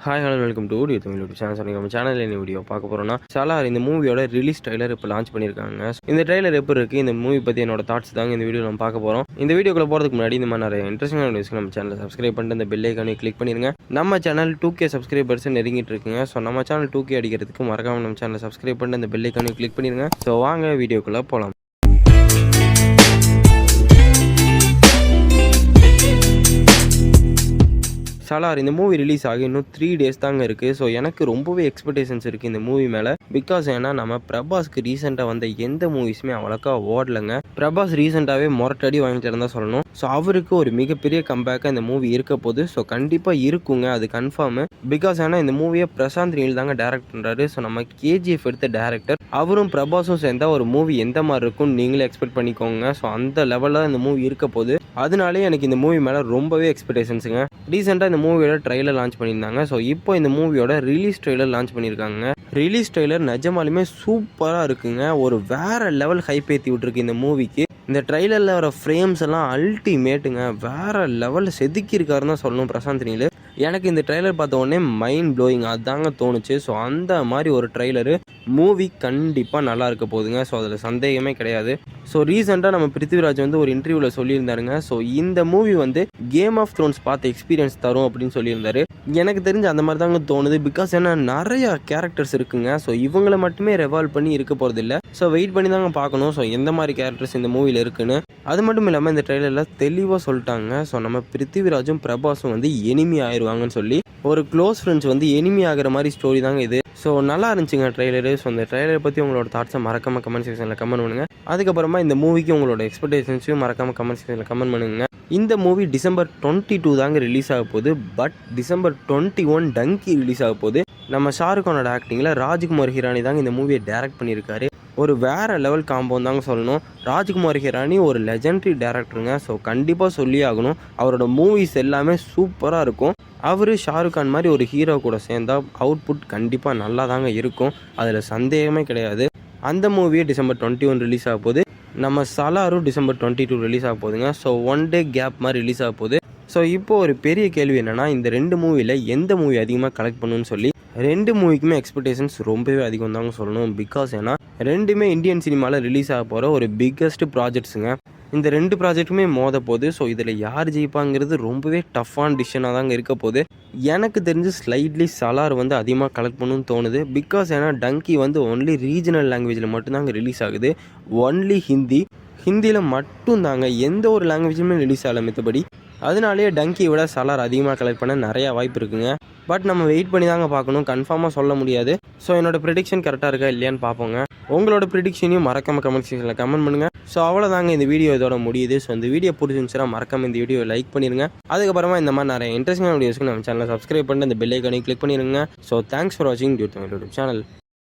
Hi hello welcome to dew Tamil YouTube channel. நம்ம சேனலில் என்ன வீடியோ பார்க்க போகிறோம்னா, சலார் இந்த மூவியோட ரிலீஸ் ட்ரைலர் இப்போ லான்ச் பண்ணியிருக்காங்க. இந்த ட்ரைலர் எப்படி இருக்குது, இந்த மூவி பற்றி என்னோட தாட்ஸ் தாங்க இந்த வீடியோ நம்ம பார்க்க போகிறோம். இந்த வீடியோக்குள்ள போகிறதுக்கு முன்னாடி இந்த மாதிரி நிறைய இன்ட்ரெஸ்டிங்கான வீடியோஸ்க்கு நம்ம சேனலை சப்ஸ்கிரைப் பண்ணிட்டு இந்த பெல் ஐக்கானை கிளிக் பண்ணிடுங்க. நம்ம சேனல் 2K சப்ஸ்கிரைபர்ஸ் நெருங்கிட்டு இருக்குங்க. ஸோ நம்ம சேனல் 2K அடிக்கிறதுக்கு மறக்காம நம்ம சேனலை சப்ஸ்கிரைப் பண்ணிட்டு இந்த பெல் ஐக்கானை கிளிக் பண்ணிடுங்க. ஸோ வாங்க வீடியோக்குள்ளே போகலாம். சலார் இந்த மூவி ரிலீஸ் ஆகி இன்னும் 3 days தாங்க இருக்குது. ஸோ எனக்கு ரொம்பவே எக்ஸ்பெக்டேஷன்ஸ் இருக்குது இந்த மூவி மேலே. பிகாஸ் ஏன்னா நம்ம பிரபாஸ்க்கு ரீசெண்டாக வந்த எந்த மூவிஸுமே அவ்வளோக்கா ஓடலைங்க. பிரபாஸ் ரீசெண்டாகவே மொரட்டடி வாங்கிட்டு இருந்தால் சொல்லணும். ஸோ அவருக்கு ஒரு மிகப்பெரிய கம்பேக்காக இந்த மூவி இருக்க போது. ஸோ கண்டிப்பாக இருக்குங்க, அது கன்ஃபார்மு. பிகாஸ் ஏன்னா இந்த மூவியை பிரசாந்த் நீல் தாங்க டைரக்ட் பண்ணுறாரு. ஸோ நம்ம KGF எடுத்த டேரக்டர் அவரும் பிரபாஸும் சேர்ந்தா ஒரு மூவி எந்த மாதிரி இருக்கும்னு நீங்களே எக்ஸ்பெக்ட் பண்ணிக்கோங்க. ஸோ அந்த லெவலில் இந்த மூவி இருக்க போது. அதனாலே எனக்கு இந்த மூவி மேலே ரொம்பவே எக்ஸ்பெக்டேஷன்ஸுங்க. ரீசெண்டாக இந்த மூவியோட ட்ரைலர் லான்ச் பண்ணியிருந்தாங்க. ஸோ இப்போ இந்த மூவியோட ரிலீஸ் ட்ரைலர் லான்ச் பண்ணியிருக்காங்க. ரிலீஸ் ட்ரைலர் நிஜமாலுமே சூப்பராக இருக்குங்க. ஒரு வேற லெவல் ஹைப் ஏற்றி விட்டுருக்கு இந்த மூவிக்கு. இந்த ட்ரைலரில் வர ஃப்ரேம்ஸ் எல்லாம் அல்டிமேட்டுங்க, வேற லெவலில் செதுக்கியிருக்காருன்னு தான் சொல்லணும் பிரசாந்த் நீல். எனக்கு இந்த ட்ரைலர் பார்த்த உடனே மைண்ட் ப்ளோயிங் அதாங்க தோணுச்சு. ஸோ அந்த மாதிரி ஒரு ட்ரைலரு மூவி கண்டிப்பாக நல்லா இருக்க போகுதுங்க. ஸோ அதில் சந்தேகமே கிடையாது. ஸோ ரீசெண்டாக நம்ம பிருத்திவிராஜ் வந்து ஒரு இன்டர்வியூவில் சொல்லியிருந்தாருங்க. ஸோ இந்த மூவி வந்து கேம் ஆஃப் த்ரோன்ஸ் பார்த்து எக்ஸ்பீரியன்ஸ் தரும் அப்படின்னு சொல்லியிருந்தாரு. எனக்கு தெரிஞ்சு அந்த மாதிரி தாங்க தோணுது. பிகாஸ் ஏன்னா நிறைய கேரக்டர்ஸ் இருக்குங்க. ஸோ இவங்களை மட்டுமே ரெவால்வ் பண்ணி இருக்க போகிறது இல்லை. ஸோ வெயிட் பண்ணி தாங்க பார்க்கணும். ஸோ எந்த மாதிரி கேரக்டர்ஸ் இந்த மூவியில் இருக்குன்னு. அது மட்டும் இல்லாமல் இந்த ட்ரைலரில் தெளிவாக சொல்லிட்டாங்க. ஸோ நம்ம பிருத்திவிராஜும் பிரபாஸும் வந்து எனிமி ஆயிடுவாங்கன்னு சொல்லி, ஒரு க்ளோஸ் ஃப்ரெண்ட்ஸ் வந்து எனிமி ஆகிற மாதிரி ஸ்டோரி தாங்க இது. ஸோ நல்லா இருந்துச்சுங்க ட்ரைலரு. ஸோ இந்த ட்ரைலரை பற்றி உங்களோட தாட்ஸை மறக்காமல் கமெண்ட் செக்ஷனில் கமெண்ட் பண்ணுங்கள். அதுக்கப்புறமா இந்த மூவிக்கு உங்களோட எக்ஸ்பெக்டேஷன்ஸையும் மறக்காமல் கமெண்ட் செக்ஷனில் கமெண்ட் பண்ணுங்க. இந்த மூவி December 22 தாங்க ரிலீஸ் ஆக போகுது. பட் December 21 டங்கி ரிலீஸ் ஆக போகுது. நம்ம ஷாருக்கானோட ஆக்டிங்கில் ராஜ்குமார் ஹிரானி தாங்க இந்த மூவியை டைரக்ட் பண்ணியிருக்காரு. ஒரு வேற லெவல் காம்பவுண்ட் தாங்க சொல்லணும். ராஜ்குமார் ஹிரானி ஒரு லெஜெண்டரி டேரக்டருங்க. ஸோ கண்டிப்பாக சொல்லி ஆகணும். அவரோட மூவிஸ் எல்லாமே சூப்பராக இருக்கும். அவர் ஷாருக் கான் மாதிரி ஒரு ஹீரோ கூட சேர்ந்தா அவுட்புட் கண்டிப்பாக நல்லா தாங்க இருக்கும், அதில் சந்தேகமே கிடையாது. அந்த மூவியே December 21 ரிலீஸ் ஆக போகுது. நம்ம சலாரும் December 22 ரிலீஸ் ஆக போகுதுங்க. ஸோ 1 day கேப் மாதிரி ரிலீஸ் ஆக போகுது. ஸோ இப்போ ஒரு பெரிய கேள்வி என்னென்னா, இந்த 2 மூவியில் எந்த மூவி அதிகமாக கலெக்ட் பண்ணுன்னு சொல்லி 2 மூவிக்குமே எக்ஸ்பெக்டேஷன்ஸ் ரொம்பவே அதிகம் தாங்க சொல்லணும். பிகாஸ் ஏன்னா ரெண்டுமே இந்தியன் சினிமாவில் ரிலீஸ் ஆக போகிற ஒரு பிக்கஸ்ட் ப்ராஜெக்ட்ஸுங்க. இந்த 2 ப்ராஜெக்ட்டுமே மோத போகுது. ஸோ இதில் யார் ஜெயிப்பாங்கிறது ரொம்பவே டஃப்பான டிசிஷனாக தாங்க இருக்க போகுது. எனக்கு தெரிஞ்சு ஸ்லைட்லி சலார் வந்து அதிகமாக கலெக்ட் பண்ணணும்னு தோணுது. பிகாஸ் ஏன்னா டங்கி வந்து ஒன்லி ரீஜனல் லாங்குவேஜில் மட்டும்தாங்க ரிலீஸ் ஆகுது. ஒன்லி ஹிந்தியில் மட்டும்தாங்க, எந்த ஒரு லாங்குவேஜுமே ரிலீஸ் ஆகலை மித்தபடி. அதனாலேயே டங்கியை விட சலார் அதிகமாக கலெக்ட் பண்ண நிறையா வாய்ப்பு இருக்குங்க. பட் நம்ம வெயிட் பண்ணி தாங்க பார்க்கணும், கன்ஃபார்மாக சொல்ல முடியாது. ஸோ என்னோட ப்ரிடிக்ஷன் கரெக்டாக இருக்கா இல்லையான்னு பார்ப்போங்க. உங்களோட ப்ரிடிக்ஷனையும் மறக்காம கமெண்ட் செக்ஷனில் கமெண்ட் பண்ணுங்கள். ஸோ அவ்வளோதாங்க, இந்த வீடியோ இதோட முடியுது. ஸோ இந்த வீடியோ பிடிச்சிருந்துச்சுன்னா மறக்காம இந்த வீடியோ லைக் பண்ணிடுங்க. அதுக்கப்புறமா இந்த மாதிரி நிறைய இன்ட்ரெஸ்டிங்கான வீடியோஸ்க்கு நம்ம சேனலை சப்ஸ்கிரைப் பண்ணி அந்த பெல் ஐக்கானை கிளிக் பண்ணிடுங்க. ஸோ தேங்க்ஸ் ஃபார் வாட்சிங் டியூ தமிழ் யூடியூப் சேனல்.